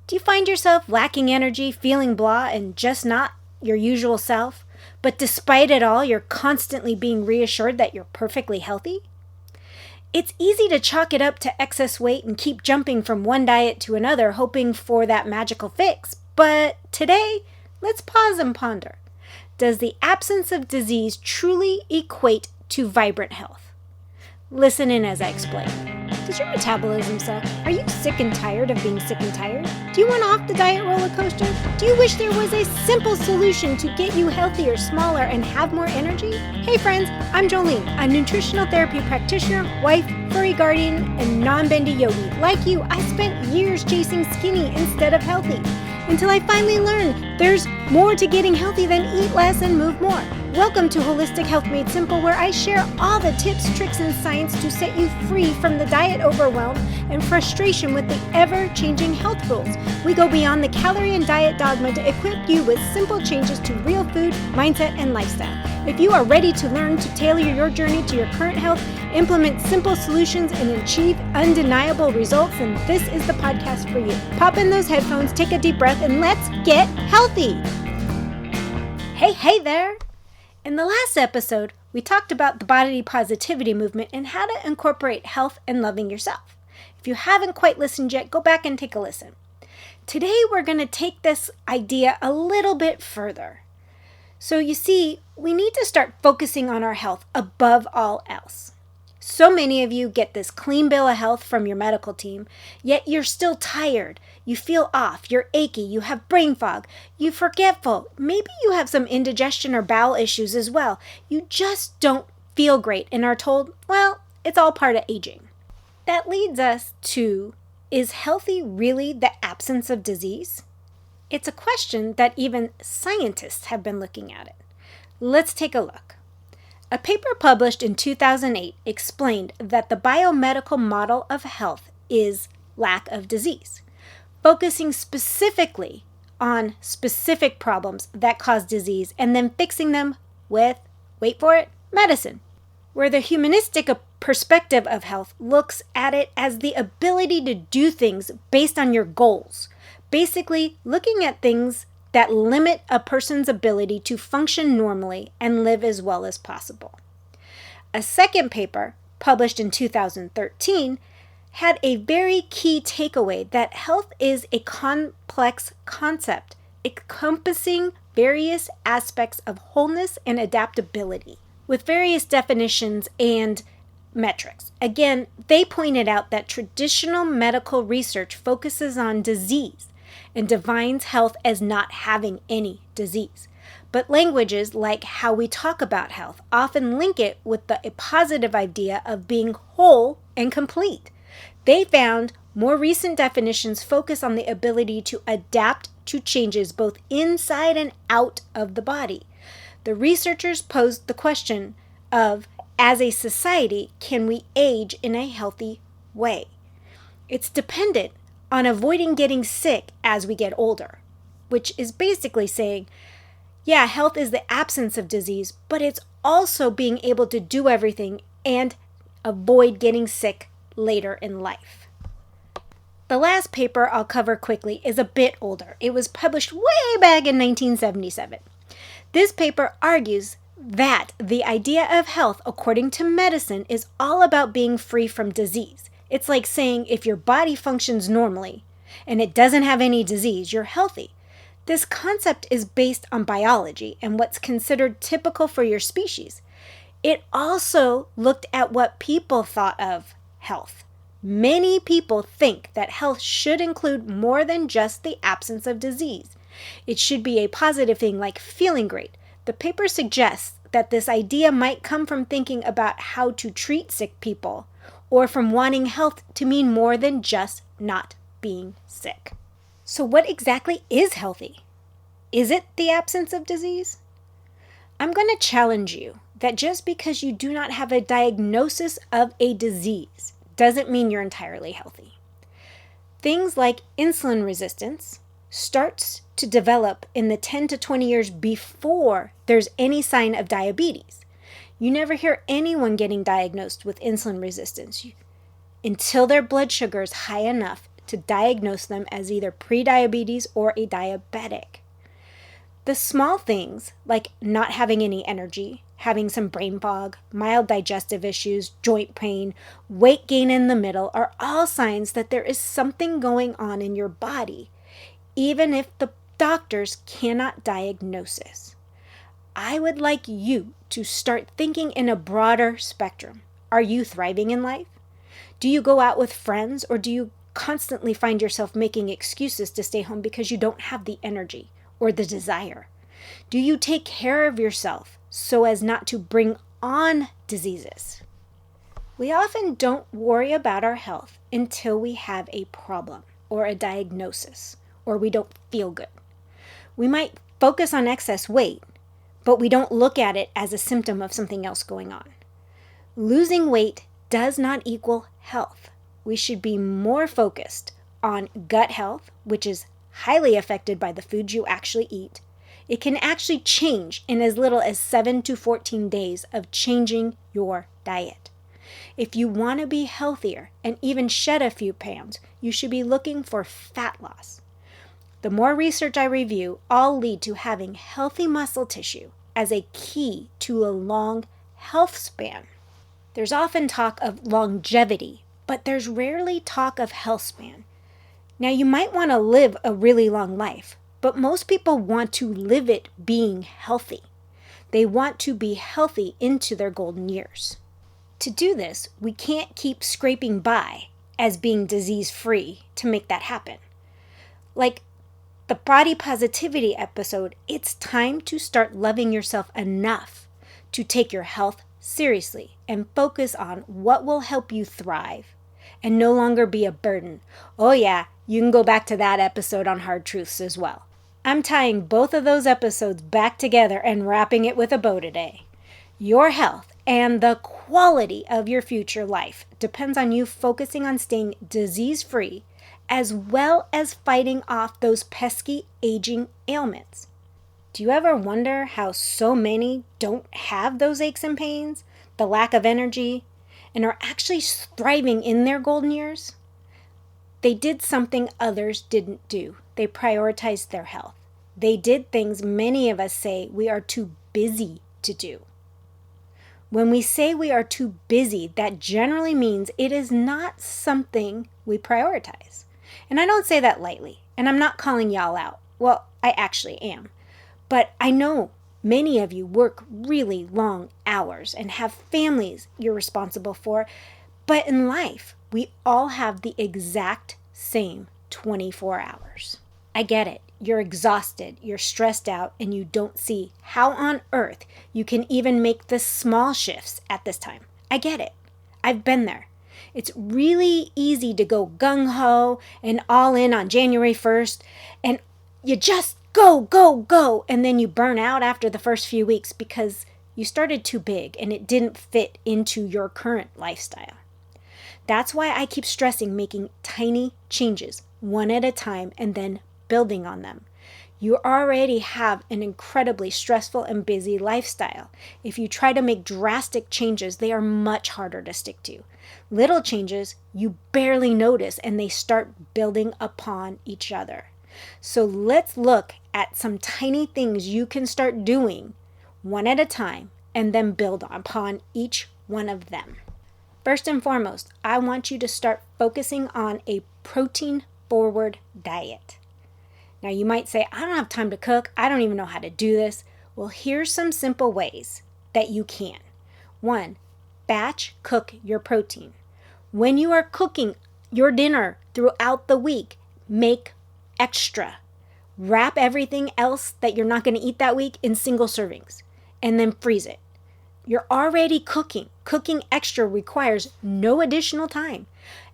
Do you find yourself lacking energy, feeling blah, and just not your usual self? But despite it all, you're constantly being reassured that you're perfectly healthy? It's easy to chalk it up to excess weight and keep jumping from one diet to another, hoping for that magical fix. But today, let's pause and ponder. Does the absence of disease truly equate to vibrant health? Listen in as I explain. Does your metabolism suck? Are you sick and tired of being sick and tired? Do you want off the diet roller coaster? Do you wish there was a simple solution to get you healthier, smaller, and have more energy? Hey friends, I'm Jolene, a nutritional therapy practitioner, wife, furry guardian, and non-bendy yogi. Like you, I spent years chasing skinny instead of healthy, until I finally learned there's more to getting healthy than eat less and move more. Welcome to Holistic Health Made Simple, where I share all the tips, tricks, and science to set you free from the diet overwhelm and frustration with the ever-changing health rules. We go beyond the calorie and diet dogma to equip you with simple changes to real food, mindset, and lifestyle. If you are ready to learn to tailor your journey to your current health, implement simple solutions, and achieve undeniable results, then this is the podcast for you. Pop in those headphones, take a deep breath, and let's get healthy. Hey there! In the last episode, we talked about the body positivity movement and how to incorporate health and loving yourself. If you haven't quite listened yet, go back and take a listen. Today, we're going to take this idea a little bit further. So you see, we need to start focusing on our health above all else. So many of you get this clean bill of health from your medical team, yet you're still tired. You feel off, you're achy, you have brain fog, you're forgetful. Maybe you have some indigestion or bowel issues as well. You just don't feel great and are told, well, it's all part of aging. That leads us to, is healthy really the absence of disease? It's a question that even scientists have been looking at it. Let's take a look. A paper published in 2008 explained that the biomedical model of health is lack of disease, focusing specifically on specific problems that cause disease and then fixing them with, wait for it, medicine. Where the humanistic perspective of health looks at it as the ability to do things based on your goals, basically looking at things that limit a person's ability to function normally and live as well as possible. A second paper, published in 2013, had a very key takeaway that health is a complex concept encompassing various aspects of wholeness and adaptability, with various definitions and metrics. Again, they pointed out that traditional medical research focuses on disease and defines health as not having any disease. But languages like how we talk about health often link it with a positive idea of being whole and complete. They found more recent definitions focus on the ability to adapt to changes both inside and out of the body. The researchers posed the question of, as a society, can we age in a healthy way? It's dependent on avoiding getting sick as we get older, which is basically saying, yeah, health is the absence of disease, but it's also being able to do everything and avoid getting sick later in life. The last paper I'll cover quickly is a bit older. It was published way back in 1977. This paper argues that the idea of health, according to medicine, is all about being free from disease. It's like saying if your body functions normally and it doesn't have any disease, you're healthy. This concept is based on biology and what's considered typical for your species. It also looked at what people thought of health. Many people think that health should include more than just the absence of disease. It should be a positive thing like feeling great. The paper suggests that this idea might come from thinking about how to treat sick people, or from wanting health to mean more than just not being sick. So what exactly is healthy? Is it the absence of disease? I'm going to challenge you that just because you do not have a diagnosis of a disease doesn't mean you're entirely healthy. Things like insulin resistance starts to develop in the 10 to 20 years before there's any sign of diabetes. You never hear anyone getting diagnosed with insulin resistance until their blood sugar is high enough to diagnose them as either prediabetes or a diabetic. The small things, like not having any energy, having some brain fog, mild digestive issues, joint pain, weight gain in the middle, are all signs that there is something going on in your body, even if the doctors cannot diagnose it. I would like you to start thinking in a broader spectrum. Are you thriving in life? Do you go out with friends, or do you constantly find yourself making excuses to stay home because you don't have the energy or the desire? Do you take care of yourself so as not to bring on diseases? We often don't worry about our health until we have a problem or a diagnosis, or we don't feel good. We might focus on excess weight, but we don't look at it as a symptom of something else going on. Losing weight does not equal health. We should be more focused on gut health, which is highly affected by the foods you actually eat. It can actually change in as little as 7 to 14 days of changing your diet. If you want to be healthier and even shed a few pounds, you should be looking for fat loss. The more research I review, all lead to having healthy muscle tissue as a key to a long health span. There's often talk of longevity, but there's rarely talk of health span. Now, you might want to live a really long life, but most people want to live it being healthy. They want to be healthy into their golden years. To do this, we can't keep scraping by as being disease-free to make that happen. Like the body positivity episode, it's time to start loving yourself enough to take your health seriously and focus on what will help you thrive and no longer be a burden. Oh yeah, you can go back to that episode on hard truths as well. I'm tying both of those episodes back together and wrapping it with a bow today. Your health and the quality of your future life depends on you focusing on staying disease-free as well as fighting off those pesky aging ailments. Do you ever wonder how so many don't have those aches and pains, the lack of energy, and are actually thriving in their golden years? They did something others didn't do. They prioritized their health. They did things many of us say we are too busy to do. When we say we are too busy, that generally means it is not something we prioritize. And I don't say that lightly, and I'm not calling y'all out. Well, I actually am. But I know many of you work really long hours and have families you're responsible for. But in life, we all have the exact same 24 hours. I get it. You're exhausted, you're stressed out, and you don't see how on earth you can even make the small shifts at this time. I get it. I've been there. It's really easy to go gung-ho and all in on January 1st, and you just go, go, go, and then you burn out after the first few weeks because you started too big and it didn't fit into your current lifestyle. That's why I keep stressing making tiny changes, one at a time, and then building on them. You already have an incredibly stressful and busy lifestyle. If you try to make drastic changes, they are much harder to stick to. Little changes you barely notice, and they start building upon each other. So let's look at some tiny things you can start doing one at a time and then build upon each one of them. First and foremost, I want you to start focusing on a protein-forward diet. Now you might say, I don't have time to cook. I don't even know how to do this. Well, here's some simple ways that you can. 1, batch cook your protein. When you are cooking your dinner throughout the week, make extra. Wrap everything else that you're not going to eat that week in single servings and then freeze it. You're already cooking. Cooking extra requires no additional time.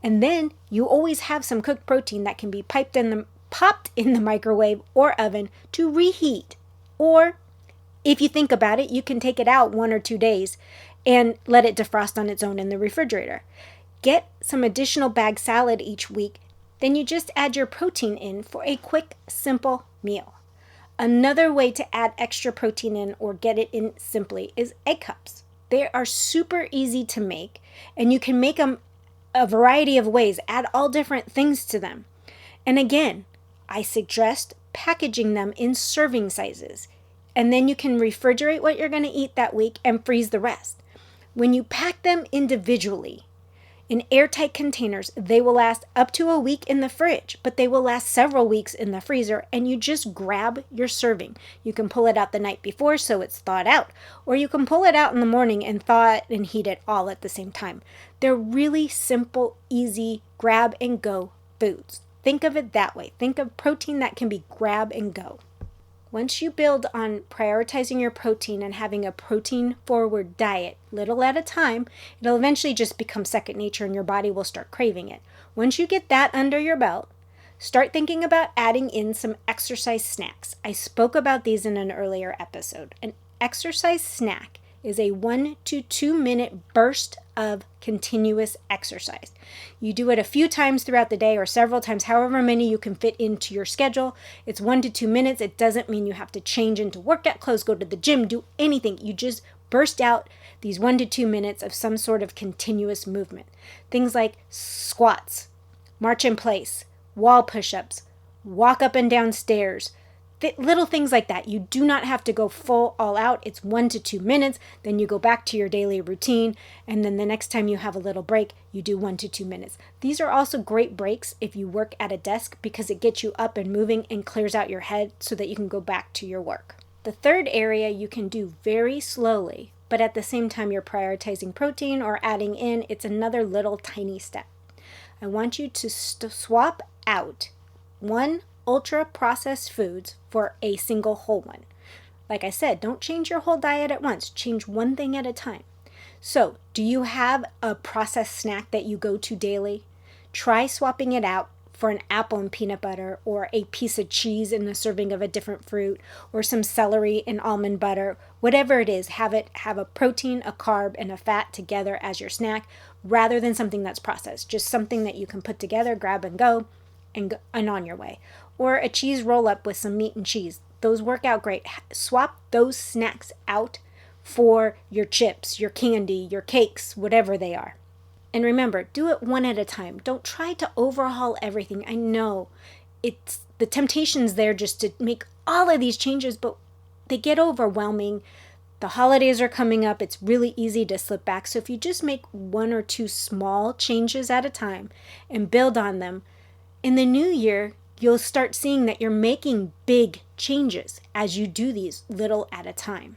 And then you always have some cooked protein that can be popped in the microwave or oven to reheat. Or if you think about it, you can take it out 1 or 2 days and let it defrost on its own in the refrigerator. Get some additional bag salad each week. Then you just add your protein in for a quick, simple meal. Another way to add extra protein in or get it in simply is egg cups. They are super easy to make, and you can make them a variety of ways. Add all different things to them. And again, I suggest packaging them in serving sizes. And then you can refrigerate what you're going to eat that week and freeze the rest. When you pack them individually in airtight containers, they will last up to a week in the fridge, but they will last several weeks in the freezer, and you just grab your serving. You can pull it out the night before so it's thawed out, or you can pull it out in the morning and thaw it and heat it all at the same time. They're really simple, easy, grab and go foods. Think of it that way. Think of protein that can be grab and go. Once you build on prioritizing your protein and having a protein-forward diet, little at a time, it'll eventually just become second nature and your body will start craving it. Once you get that under your belt, start thinking about adding in some exercise snacks. I spoke about these in an earlier episode. An exercise snack is a 1 to 2 minute burst of continuous exercise. You do it a few times throughout the day or several times, however many you can fit into your schedule. It's 1 to 2 minutes. It doesn't mean you have to change into workout clothes, go to the gym, do anything. You just burst out these 1 to 2 minutes of some sort of continuous movement. Things like squats, march in place, wall push-ups, walk up and down stairs, little things like that. You do not have to go full all out. It's 1 to 2 minutes. Then you go back to your daily routine. And then the next time you have a little break, you do 1 to 2 minutes. These are also great breaks if you work at a desk because it gets you up and moving and clears out your head so that you can go back to your work. The third area you can do very slowly, but at the same time you're prioritizing protein or adding in, it's another little tiny step. I want you to swap out one ultra-processed foods for a single whole one. Like I said, don't change your whole diet at once. Change one thing at a time. So, do you have a processed snack that you go to daily? Try swapping it out for an apple and peanut butter, or a piece of cheese in a serving of a different fruit, or some celery and almond butter. Whatever it is, have a protein, a carb, and a fat together as your snack, rather than something that's processed. Just something that you can put together, grab and go, and on your way. Or a cheese roll-up with some meat and cheese. Those work out great. Swap those snacks out for your chips, your candy, your cakes, whatever they are. And remember, do it one at a time. Don't try to overhaul everything. I know it's the temptation's there just to make all of these changes, but they get overwhelming. The holidays are coming up. It's really easy to slip back. So if you just make 1 or 2 small changes at a time and build on them, in the new year, you'll start seeing that you're making big changes as you do these little at a time.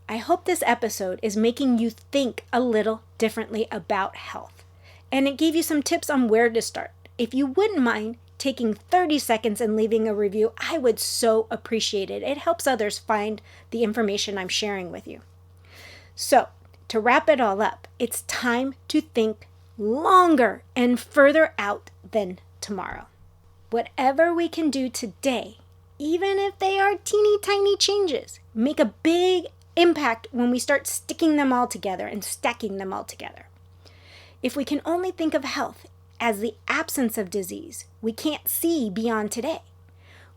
I hope this episode is making you think a little differently about health, and it gave you some tips on where to start. If you wouldn't mind taking 30 seconds and leaving a review, I would so appreciate it. It helps others find the information I'm sharing with you. So, to wrap it all up, it's time to think longer and further out than tomorrow. Whatever we can do today, even if they are teeny tiny changes, make a big impact when we start sticking them all together and stacking them all together. If we can only think of health as the absence of disease, we can't see beyond today.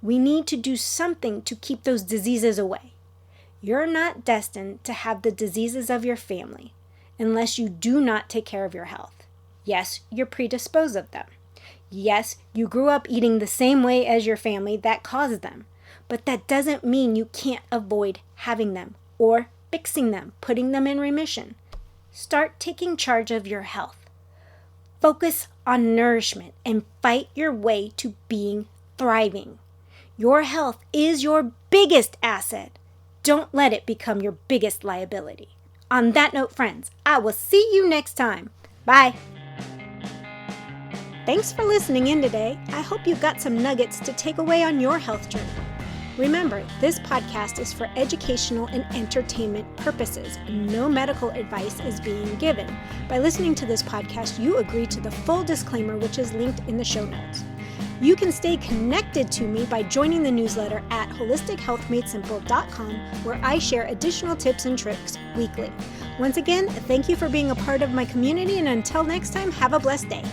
We need to do something to keep those diseases away. You're not destined to have the diseases of your family unless you do not take care of your health. Yes, you're predisposed of them. Yes, you grew up eating the same way as your family that caused them, but that doesn't mean you can't avoid having them or fixing them, putting them in remission. Start taking charge of your health. Focus on nourishment and fight your way to being thriving. Your health is your biggest asset. Don't let it become your biggest liability. On that note, friends, I will see you next time. Bye. Thanks for listening in today. I hope you got some nuggets to take away on your health journey. Remember, this podcast is for educational and entertainment purposes. No medical advice is being given. By listening to this podcast, you agree to the full disclaimer, which is linked in the show notes. You can stay connected to me by joining the newsletter at holistichealthmadesimple.com, where I share additional tips and tricks weekly. Once again, thank you for being a part of my community, and until next time, have a blessed day.